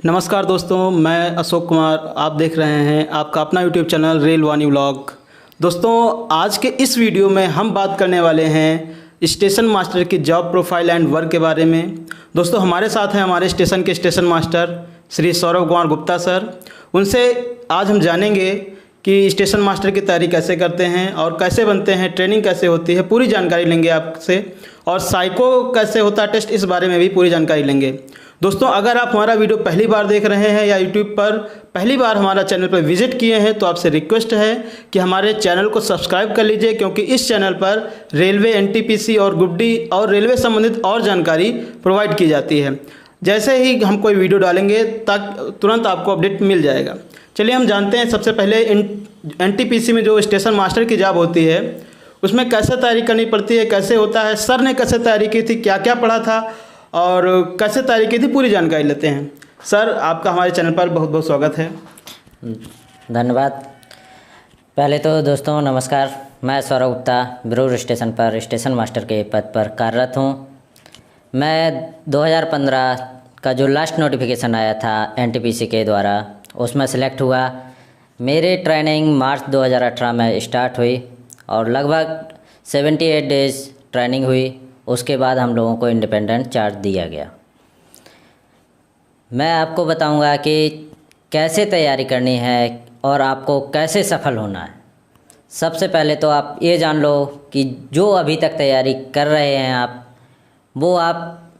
नमस्कार दोस्तों, मैं अशोक कुमार। आप देख रहे हैं आपका अपना यूट्यूब चैनल रेल वाणी व्लॉग। दोस्तों, आज के इस वीडियो में हम बात करने वाले हैं स्टेशन मास्टर की जॉब प्रोफाइल एंड वर्क के बारे में। दोस्तों, हमारे साथ हैं हमारे स्टेशन के station master Shri Saurabh Kumar Gupta sir. उनसे आज हम जानेंगे कि स्टेशन मास्टर की तैयारी कैसे करते हैं और कैसे बनते हैं, ट्रेनिंग कैसे होती है, पूरी जानकारी लेंगे आपसे। और साइको कैसे होता है टेस्ट, इस बारे में भी पूरी जानकारी लेंगे। दोस्तों, अगर आप हमारा वीडियो पहली बार देख रहे हैं या यूट्यूब पर पहली बार हमारा चैनल पर विजिट किए हैं तो आपसे रिक्वेस्ट है कि हमारे चैनल को सब्सक्राइब कर लीजिए, क्योंकि इस चैनल पर रेलवे, एनटीपीसी और ग्रुप डी और रेलवे संबंधित और जानकारी प्रोवाइड की जाती है। जैसे ही हम कोई वीडियो डालेंगे तक तुरंत आपको अपडेट मिल जाएगा। चलिए हम जानते हैं। सबसे पहले एनटीपीसी में जो स्टेशन मास्टर की जॉब होती है उसमें कैसे तैयारी करनी पड़ती है, कैसे होता है, सर ने कैसे तैयारी की थी, क्या क्या पढ़ा था और कैसे तैयारी की थी, पूरी जानकारी लेते हैं। सर, आपका हमारे चैनल पर बहुत बहुत स्वागत है। धन्यवाद। पहले तो दोस्तों नमस्कार, मैं सौरभ गुप्ता बिरूर स्टेशन पर स्टेशन मास्टर के पद पर कार्यरत हूँ। मैं 2015 का जो लास्ट नोटिफिकेशन आया था एनटीपीसी के द्वारा उसमें सेलेक्ट हुआ। मेरी ट्रेनिंग मार्च 2018 में स्टार्ट हुई और लगभग 78 डेज़ ट्रेनिंग हुई। उसके बाद हम लोगों को इंडिपेंडेंट चार्ज दिया गया। मैं आपको बताऊंगा कि कैसे तैयारी करनी है और आपको कैसे सफल होना है। सबसे पहले तो आप ये जान लो कि जो अभी तक तैयारी कर रहे हैं आप, वो आप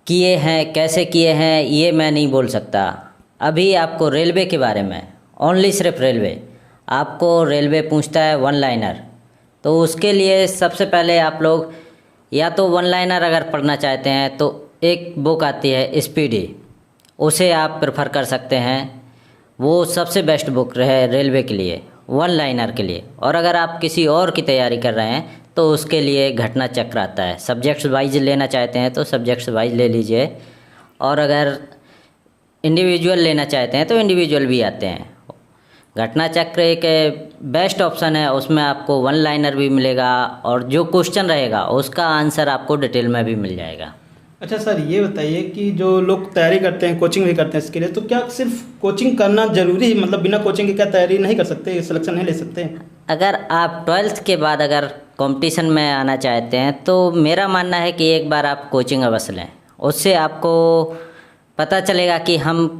किए हैं, कैसे किए हैं ये मैं नहीं बोल सकता। अभी आपको रेलवे के बारे में, ओनली सिर्फ रेलवे, आपको रेलवे पूछता है वन लाइनर, तो उसके लिए सबसे पहले आप लोग या तो वन लाइनर अगर पढ़ना चाहते हैं तो एक बुक आती है स्पीडी, उसे आप प्रेफर कर सकते हैं। वो सबसे बेस्ट बुक है रेलवे के लिए, वन लाइनर के लिए। और अगर आप किसी और की तैयारी कर रहे हैं तो उसके लिए घटना चक्र आता है। सब्जेक्ट्स वाइज लेना चाहते हैं तो सब्जेक्ट्स वाइज ले लीजिए, और अगर इंडिविजुअल लेना चाहते हैं तो इंडिविजुअल भी आते हैं। घटना चक्र एक बेस्ट ऑप्शन है, उसमें आपको वन लाइनर भी मिलेगा और जो क्वेश्चन रहेगा उसका आंसर आपको डिटेल में भी मिल जाएगा। अच्छा सर, ये बताइए कि जो लोग तैयारी करते हैं, कोचिंग भी करते हैं इसके लिए, तो क्या सिर्फ कोचिंग करना जरूरी है? मतलब बिना कोचिंग के क्या तैयारी नहीं कर सकते, सिलेक्शन नहीं ले सकते? अगर आप 12th के बाद अगर कंपटीशन में आना चाहते हैं तो मेरा मानना है कि एक बार आप कोचिंग अवश्य लें। उससे आपको पता चलेगा कि हम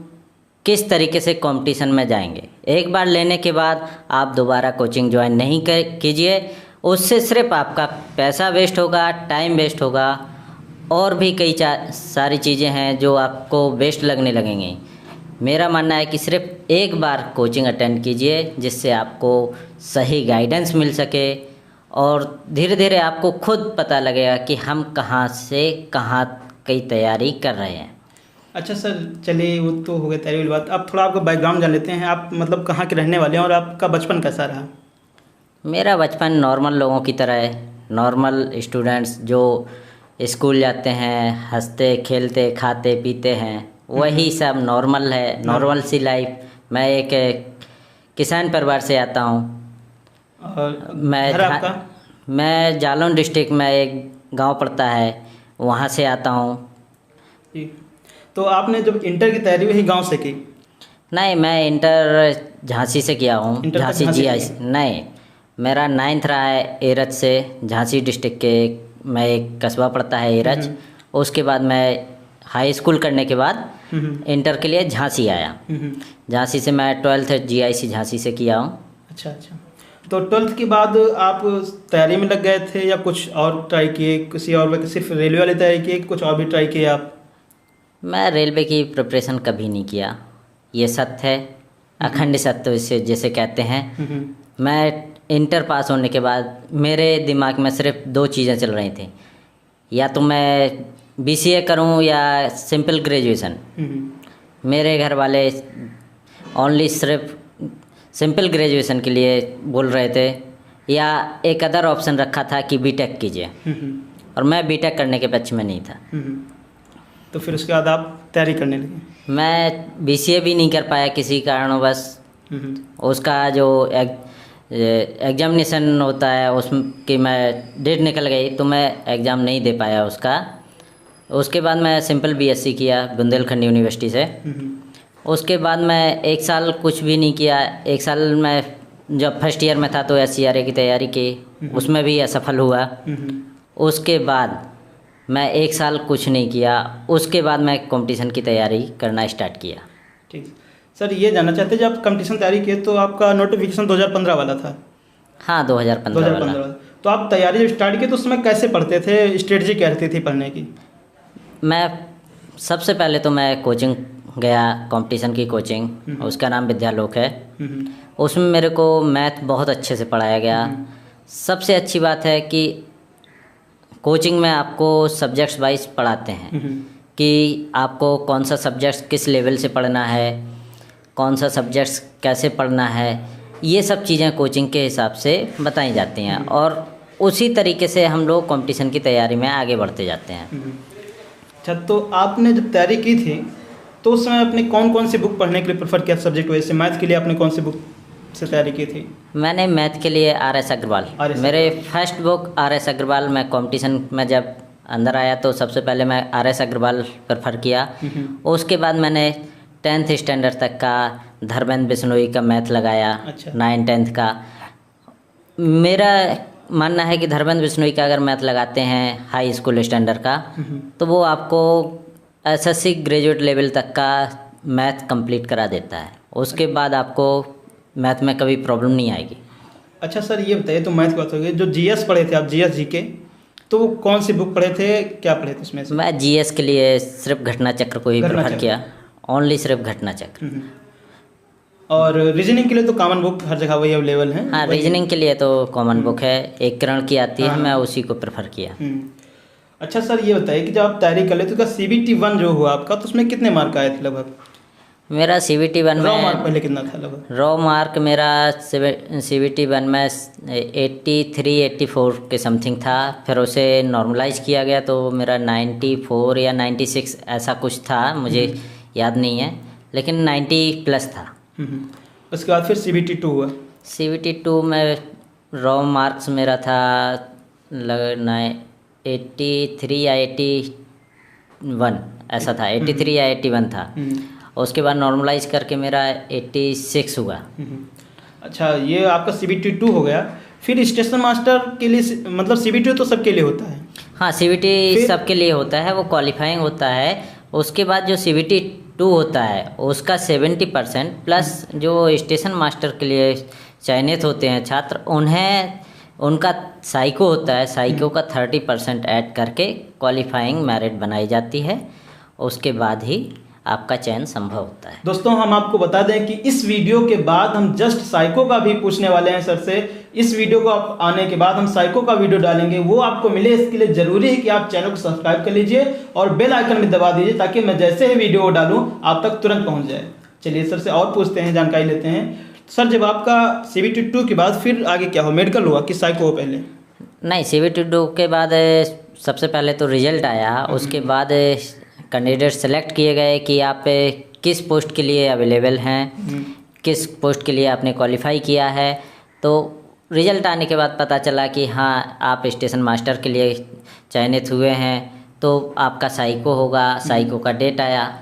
किस तरीके से कंपटीशन में जाएंगे। एक बार लेने के बाद आप दोबारा कोचिंग ज्वाइन नहीं कीजिए, उससे सिर्फ आपका पैसा वेस्ट होगा, टाइम वेस्ट होगा, और भी कई सारी चीज़ें हैं जो आपको वेस्ट लगने लगेंगी। मेरा मानना है कि सिर्फ एक बार कोचिंग अटेंड कीजिए, जिससे आपको सही गाइडेंस मिल सके और धीरे धीरे आपको खुद पता लगेगा कि हम कहाँ से कहाँ की तैयारी कर रहे हैं। अच्छा सर, चलिए वो तो हो गई तैयारी वाली बात। अब थोड़ा आपका बैकग्राउंड जान लेते हैं। आप मतलब कहाँ के रहने वाले हैं और आपका बचपन कैसा रहा? मेरा बचपन नॉर्मल लोगों की तरह है। नॉर्मल स्टूडेंट्स जो स्कूल जाते हैं, हंसते खेलते खाते पीते हैं, वही सब नॉर्मल है, नॉर्मल सी लाइफ। मैं एक किसान परिवार से आता हूँ। और घर आपका? मैं जालौन डिस्ट्रिक्ट में एक गांव पड़ता है, वहाँ से आता हूँ। ठीक। तो आपने जब इंटर की तैयारी वही गांव से की? नहीं, मैं इंटर झांसी से किया हूँ। झांसी GIC नहीं, मेरा 9th रहा है एरज से। झांसी डिस्ट्रिक्ट के मैं एक कस्बा पड़ता है एरज। उसके बाद मैं हाई स्कूल करने के बाद इंटर के लिए झांसी आया। झांसी से मैं 12th GIC झांसी से किया हूँ। अच्छा अच्छा। तो 12th के बाद आप तैयारी में लग गए थे या कुछ और ट्राई किए? किसी और, सिर्फ रेलवे वाली तैयारी किए, कुछ और भी ट्राई किए आप? मैं रेलवे की प्रिपरेशन कभी नहीं किया, ये सत्य है, अखंड सत्य इसे जैसे कहते हैं। मैं इंटर पास होने के बाद मेरे दिमाग में सिर्फ दो चीज़ें चल रही थी, या तो मैं BCA करूं या सिंपल ग्रेजुएशन। मेरे घर वाले ओनली सिर्फ सिंपल ग्रेजुएशन के लिए बोल रहे थे, या एक अदर ऑप्शन रखा था कि बीटेक कीजिए, और मैं बीटेक करने के पक्ष में नहीं था। तो फिर उसके बाद आप तैयारी करने लगे? मैं BCA भी नहीं कर पाया किसी कारणवश। उसका जो एग्जामिनेशन होता है उसकी मैं डेट निकल गई तो मैं एग्ज़ाम नहीं दे पाया उसका। उसके बाद मैं सिंपल BSc किया बुंदेलखंड यूनिवर्सिटी से। उसके बाद मैं 1 साल कुछ भी नहीं किया। 1 साल मैं जब फर्स्ट ईयर में था तो SCRA की तैयारी की, उसमें भी असफल हुआ। उसके बाद मैं 1 साल कुछ नहीं किया, उसके बाद मैं कंपटीशन की तैयारी करना स्टार्ट किया। ठीक सर, ये जानना चाहते हैं जब आप कंपटीशन तैयारी किए तो आपका नोटिफिकेशन 2015 वाला था? हाँ, 2015 वाला। तो आप तैयारी जब स्टार्ट की तो उसमें कैसे पढ़ते थे, स्ट्रेटजी क्या रहती थी पढ़ने की? मैं सबसे पहले तो मैं कोचिंग गया, कंपटीशन की कोचिंग, उसका नाम विद्यालोक है। उसमें मेरे को मैथ बहुत अच्छे से पढ़ाया गया। सबसे अच्छी बात है कि कोचिंग में आपको सब्जेक्ट्स वाइज पढ़ाते हैं कि आपको कौन सा सब्जेक्ट्स किस लेवल से पढ़ना है, कौन सा सब्जेक्ट्स कैसे पढ़ना है, ये सब चीज़ें कोचिंग के हिसाब से बताई जाती हैं और उसी तरीके से हम लोग कंपटीशन की तैयारी में आगे बढ़ते जाते हैं। अच्छा, तो आपने जब तैयारी की थी तो उस समय आपने कौन कौन सी बुक पढ़ने के लिए प्रेफर किया सब्जेक्ट वाइज से? मैथ के लिए आपने कौन सी बुक से तैयारी की थी? मैंने मैथ के लिए RS अग्रवाल, मेरे फर्स्ट बुक RS अग्रवाल। मैं कंपटीशन में जब अंदर आया तो सबसे पहले मैं RS अग्रवाल प्रेफर किया। उसके बाद मैंने 10th स्टैंडर्ड तक का धर्मेंद्र बिश्नोई का मैथ लगाया। अच्छा। 9th-10th का मेरा मानना है कि धर्मेंद्र बिश्नोई का अगर मैथ लगाते हैं हाई स्कूल स्टैंडर्ड का तो वो आपको SSC ग्रेजुएट लेवल तक का मैथ कंप्लीट करा देता है। उसके बाद आपको मैथ में कभी प्रॉब्लम नहीं आएगी। अच्छा सर, ये बताइए, तो मैथ की बात हो गई, जो GS पढ़े थे आप, GS GK, तो वो कौन सी बुक पढ़े थे, क्या पढ़े थे उसमें से? मैं GS के लिए सिर्फ घटना चक्र को ही प्रेफर किया, ओनली सिर्फ घटना चक्र। और रीजनिंग के लिए तो कॉमन बुक हर जगह वही अवेलेबल है? हाँ, रीजनिंग के लिए तो कॉमन बुक है, एक किरण की आती है, मैं उसी को प्रेफर किया। अच्छा सर, ये बताइए कि जब आप तैयारी कर लेते तो CBT 1 जो हुआ आपका, तो उसमें कितने मार्क आए थे लगभग? मेरा CBT 1 में रॉ मार्क पहले कितना था लगभग? रॉ मार्क मेरा CBT 1 में 83-84 के समथिंग था। फिर उसे नॉर्मलाइज किया गया तो मेरा 94 या 96 ऐसा कुछ था, मुझे याद नहीं है, लेकिन 90+ था। उसके बाद फिर CBT 2 हुआ? CBT 2 में रॉ मार्क्स मेरा था 83 या 81 ऐसा था, 83 या 81 था। उसके बाद नॉर्मलाइज करके मेरा 86 हुआ। अच्छा, ये आपका CBT 2 हो गया। फिर स्टेशन मास्टर के लिए, मतलब CBT तो सबके लिए होता है? हाँ, CBT सबके लिए होता है, वो क्वालिफाइंग होता है। उसके बाद जो CBT 2 होता है उसका 70% प्लस जो स्टेशन मास्टर के लिए चयनित होते हैं छात्र, उन्हें उनका साइको होता है, साइको का 30% ऐड करके क्वालिफाइंग मेरिट बनाई जाती है। उसके बाद ही आपका चयन संभव होता है। दोस्तों, हम आपको बता दें कि इस वीडियो के बाद हम जस्ट साइको का भी पूछने वाले हैं सर से। इस वीडियो को आने के बाद हम साइको का वीडियो डालेंगे, वो आपको मिले इसके लिए जरूरी है कि आप चैनल को सब्सक्राइब कर लीजिए और बेल आइकन भी दबा दीजिए ताकि मैं जैसे ही वीडियो डालूं आप तक तुरंत पहुंच जाए। चलिए सर से और पूछते हैं, जानकारी लेते हैं। सर, जब आपका CBT 2 के बाद फिर आगे क्या हो, मेडिकल हुआ कि साइको हो पहले? नहीं, CBT 2 के बाद सबसे पहले तो रिजल्ट आया, उसके बाद कैंडिडेट सेलेक्ट किए गए कि आप किस पोस्ट के लिए अवेलेबल हैं, किस पोस्ट के लिए आपने क्वालिफाई किया है। तो रिजल्ट आने के बाद पता चला कि हाँ, आप स्टेशन मास्टर के लिए चयनित हुए हैं, तो आपका साइको होगा। साइको का डेट आया,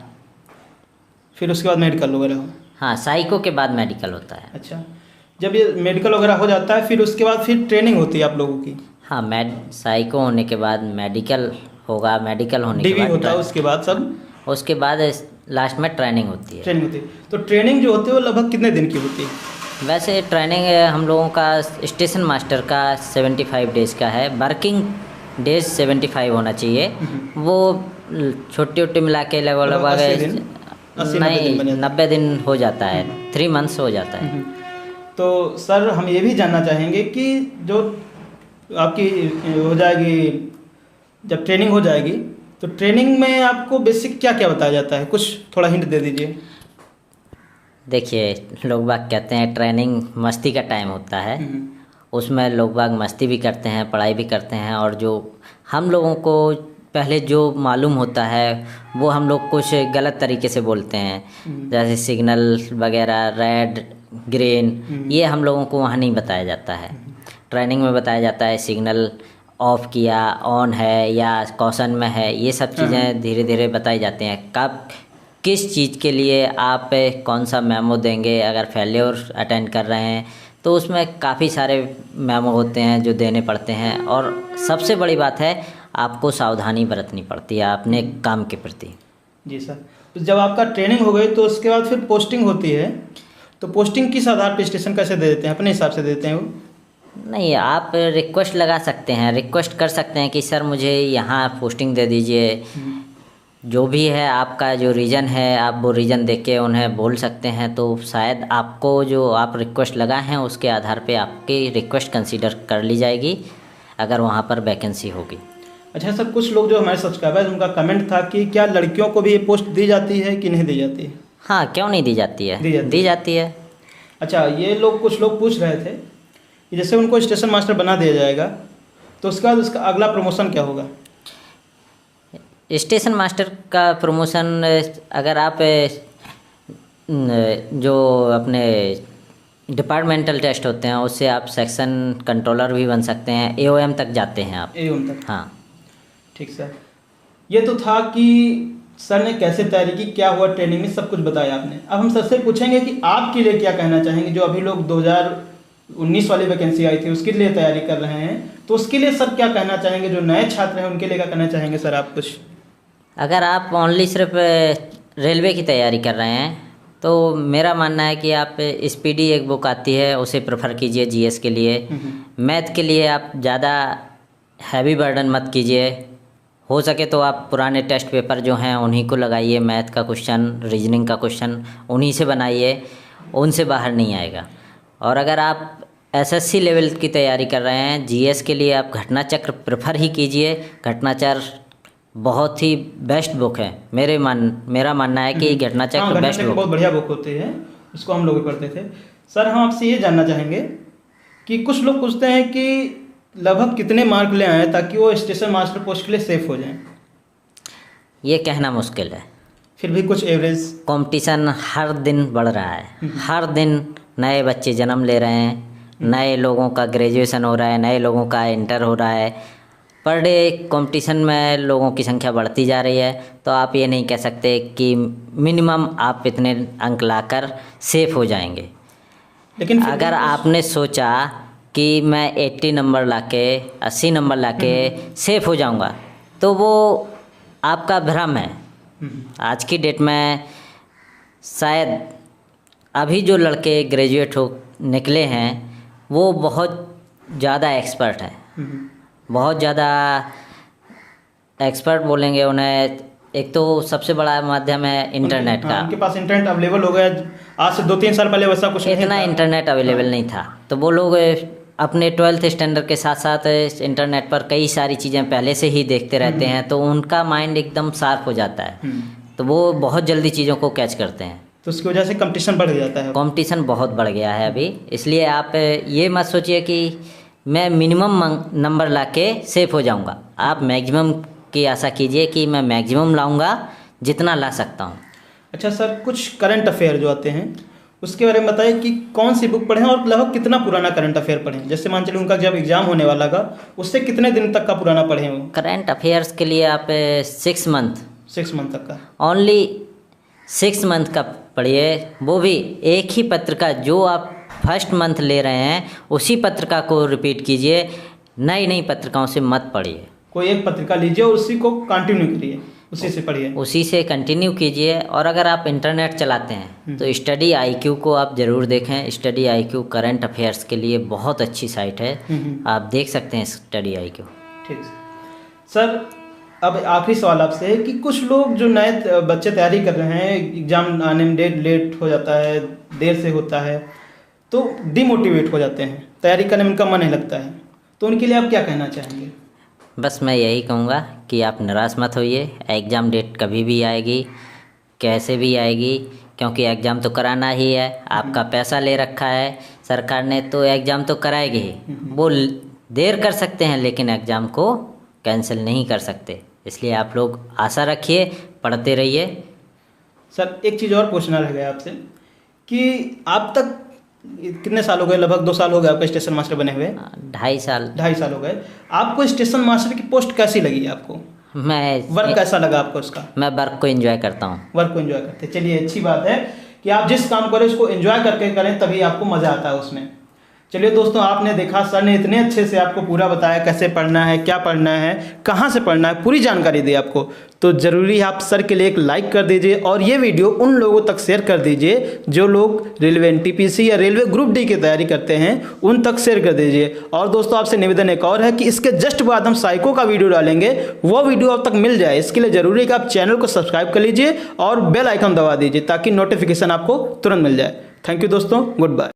फिर उसके बाद मेडिकल वगैरह हो? हाँ, साइको के बाद मेडिकल होता है। अच्छा, जब ये मेडिकल वगैरह हो जाता है फिर उसके बाद फिर ट्रेनिंग होती है आप लोगों की? हाँ, साइको होने के बाद मेडिकल होगा, मेडिकल होने के बाद होता है, उसके बाद सब, उसके बाद लास्ट में ट्रेनिंग होती है। ट्रेनिंग होती है। तो ट्रेनिंग जो होती है वो लगभग कितने दिन की होती है? वैसे ट्रेनिंग हम लोगों का स्टेशन मास्टर का 75 डेज़ का है, वर्किंग डेज 75 होना चाहिए। वो छोटी छोटी मिला के लगभग नहीं 90 दिन हो जाता है, 3 मंथ्स हो जाता है। तो सर, हम ये भी जानना चाहेंगे कि जो आपकी हो जाएगी, जब ट्रेनिंग हो जाएगी तो ट्रेनिंग में आपको बेसिक क्या क्या बताया जाता है, कुछ थोड़ा हिंट दे दीजिए। देखिए, लोग बाग कहते हैं ट्रेनिंग मस्ती का टाइम होता है, उसमें लोग बाग मस्ती भी करते हैं, पढ़ाई भी करते हैं, और जो हम लोगों को पहले जो मालूम होता है वो हम लोग कुछ गलत तरीके से बोलते हैं, जैसे सिग्नल वगैरह, रेड ग्रीन, ये हम लोगों को वहाँ नहीं बताया जाता है। ट्रेनिंग में बताया जाता है सिग्नल ऑफ किया, ऑन है या कॉशन में है, ये सब चीज़ें धीरे धीरे बताई जाती हैं। कब किस चीज़ के लिए आप कौन सा मेमो देंगे। अगर फेल्योर अटेंड कर रहे हैं तो उसमें काफ़ी सारे मेमो होते हैं जो देने पड़ते हैं, और सबसे बड़ी बात है आपको सावधानी बरतनी पड़ती है अपने काम के प्रति। जी सर, तो जब आपका ट्रेनिंग हो गई तो उसके बाद फिर पोस्टिंग होती है, तो पोस्टिंग किस आधार पर स्टेशन कैसे दे देते हैं? अपने हिसाब से देते हैं वो? नहीं, आप रिक्वेस्ट लगा सकते हैं, रिक्वेस्ट कर सकते हैं कि सर मुझे यहाँ पोस्टिंग दे दीजिए। जो भी है आपका जो रीज़न है आप वो रीज़न देख के उन्हें बोल सकते हैं, तो शायद आपको जो आप रिक्वेस्ट लगाए हैं उसके आधार पे आपकी रिक्वेस्ट कंसीडर कर ली जाएगी अगर वहाँ पर वैकेंसी होगी। अच्छा सर, कुछ लोग जो हमारे सब्सक्राइबर्स उनका कमेंट था कि क्या लड़कियों को भी ये पोस्ट दी जाती है कि नहीं दी जाती है? हाँ, क्यों नहीं दी जाती है, दी जाती है। अच्छा, ये लोग कुछ लोग पूछ रहे थे कि जैसे उनको स्टेशन मास्टर बना दिया जाएगा तो उसके बाद उसका अगला प्रमोशन क्या होगा? स्टेशन मास्टर का प्रमोशन अगर आप जो अपने डिपार्टमेंटल टेस्ट होते हैं उससे आप सेक्शन कंट्रोलर भी बन सकते हैं, AOM तक जाते हैं आप। AOM तक? हाँ ठीक सर, ये तो था कि सर ने कैसे तैयारी की, क्या हुआ ट्रेनिंग में, सब कुछ बताया आपने। अब हम सर से पूछेंगे कि आपके लिए क्या कहना चाहेंगे, जो अभी लोग 2019 वाली वैकेंसी आई थी उसके लिए तैयारी कर रहे हैं, तो उसके लिए सर क्या कहना चाहेंगे? जो नए छात्र हैं उनके लिए क्या कहना चाहेंगे सर आप कुछ? अगर आप ओनली सिर्फ रेलवे की तैयारी कर रहे हैं तो मेरा मानना है कि आप स्पीडी एक बुक आती है उसे प्रेफर कीजिए GS के लिए। मैथ के लिए आप ज़्यादा हैवी बर्डन मत कीजिए, हो सके तो आप पुराने टेस्ट पेपर जो हैं उन्हीं को लगाइए, मैथ का क्वेश्चन, रीजनिंग का क्वेश्चन उन्हीं से बनाइए, उनसे बाहर नहीं आएगा। और अगर आप SSC लेवल की तैयारी कर रहे हैं GS के लिए आप घटना चक्र प्रेफर ही कीजिए। घटना चक्र बहुत ही बेस्ट बुक है, मेरा मानना है कि घटना चक्र बेस्ट बुक, बहुत बढ़िया बुक होती है, उसको हम लोग भी पढ़ते थे। सर हम आपसे ये जानना चाहेंगे कि कुछ लोग पूछते हैं कि लगभग कितने मार्क ले आए ताकि वो स्टेशन मास्टर पोस्ट के लिए सेफ हो जाएं? ये कहना मुश्किल है, फिर भी कुछ एवरेज? कंपटीशन हर दिन बढ़ रहा है, हर दिन नए बच्चे जन्म ले रहे हैं, नए लोगों का ग्रेजुएशन हो रहा है, नए लोगों का इंटर हो रहा है। पर डे कंपटीशन में लोगों की संख्या बढ़ती जा रही है, तो आप ये नहीं कह सकते कि मिनिमम आप इतने अंक लाकर सेफ हो जाएंगे। लेकिन अगर आपने सोचा कि मैं 80 नंबर लाके 80 नंबर लाके सेफ हो जाऊंगा तो वो आपका भ्रम है। आज की डेट में शायद अभी जो लड़के ग्रेजुएट हो निकले हैं वो बहुत ज़्यादा एक्सपर्ट हैं, बहुत ज़्यादा एक्सपर्ट बोलेंगे उन्हें। एक तो सबसे बड़ा माध्यम है इंटरनेट का, उनके पास इंटरनेट अवेलेबल हो गया। आज से 2-3 साल पहले वैसा कुछ इतना इंटरनेट अवेलेबल नहीं था, तो वो लोग अपने 12th स्टैंडर्ड के साथ साथ इंटरनेट पर कई सारी चीज़ें पहले से ही देखते रहते हैं, तो उनका माइंड एकदम शार्प हो जाता है, तो वो बहुत जल्दी चीज़ों को कैच करते हैं। तो उसकी वजह से कंपटीशन बढ़ जाता है। कंपटीशन बहुत बढ़ गया है अभी, इसलिए आप ये मत सोचिए कि मैं मिनिमम नंबर लाके सेफ हो जाऊंगा। आप मैक्सिमम की आशा कीजिए कि मैं मैक्सिमम लाऊंगा जितना ला सकता हूं। अच्छा सर, कुछ करंट अफेयर जो आते हैं उसके बारे में बताइए कि कौन सी बुक पढ़ें और लगभग कितना पुराना करंट अफेयर पढ़ें? जैसे मान चलिए उनका जब एग्जाम होने वाला था उससे कितने दिन तक का पुराना पढ़ें वो? करंट अफेयर्स के लिए आप 6 मंथ तक का, ओनली 6 मंथ का पढ़िए, वो भी एक ही पत्रिका जो आप फर्स्ट मंथ ले रहे हैं उसी पत्रिका को रिपीट कीजिए, नई पत्रिकाओं से मत पढ़िए। कोई एक पत्रिका लीजिए और उसी को कंटिन्यू करिए, उसी से पढ़िए, उसी से कंटिन्यू कीजिए। और अगर आप इंटरनेट चलाते हैं तो स्टडी IQ को आप ज़रूर देखें। स्टडी IQ करंट अफेयर्स के लिए बहुत अच्छी साइट है, आप देख सकते हैं स्टडी IQ। ठीक सर, अब आखिरी सवाल आपसे है कि कुछ लोग जो नए बच्चे तैयारी कर रहे हैं, एग्ज़ाम आने में लेट हो जाता है, देर से होता है, तो डिमोटिवेट हो जाते हैं, तैयारी करने में उनका मन नहीं लगता है, तो उनके लिए आप क्या कहना चाहेंगे? बस मैं यही कहूँगा कि आप निराश मत होइए। एग्ज़ाम डेट कभी भी आएगी, कैसे भी आएगी, क्योंकि एग्ज़ाम तो कराना ही है। आपका पैसा ले रखा है सरकार ने, तो एग्ज़ाम तो कराएगी ही। वो देर कर सकते हैं लेकिन एग्ज़ाम को कैंसिल नहीं कर सकते, इसलिए आप लोग आशा रखिए, पढ़ते रहिए। सर एक चीज़ और पूछना रह गया आपसे कि आप तक कितने साल हो गए? लगभग 2 साल हो गए आपका स्टेशन मास्टर बने हुए? 2.5 साल। 2.5 साल हो गए। आपको स्टेशन मास्टर की पोस्ट कैसी लगी आपको? मैं वर्क कैसा लगा आपको उसका? मैं वर्क को एंजॉय करता हूँ। वर्क को एंजॉय करते हैं, चलिए अच्छी बात है कि आप जिस काम करें उसको एंजॉय करके करें, तभी आपको मज़ा आता है उसमें। चलिए दोस्तों, आपने देखा सर ने इतने अच्छे से आपको पूरा बताया कैसे पढ़ना है, क्या पढ़ना है, कहाँ से पढ़ना है, पूरी जानकारी दी आपको। तो ज़रूरी है आप सर के लिए एक लाइक कर दीजिए और ये वीडियो उन लोगों तक शेयर कर दीजिए जो लोग रेलवे एनटीपीसी या रेलवे ग्रुप डी की तैयारी करते हैं, उन तक शेयर कर दीजिए। और दोस्तों आपसे निवेदन एक और है कि इसके जस्ट बाद हम साइको का वीडियो डालेंगे, वो वीडियो अब तक मिल जाए। इसके लिए ज़रूरी है कि आप चैनल को सब्सक्राइब कर लीजिए और बेल आइकन दबा दीजिए ताकि नोटिफिकेशन आपको तुरंत मिल जाए। थैंक यू दोस्तों, गुड बाय।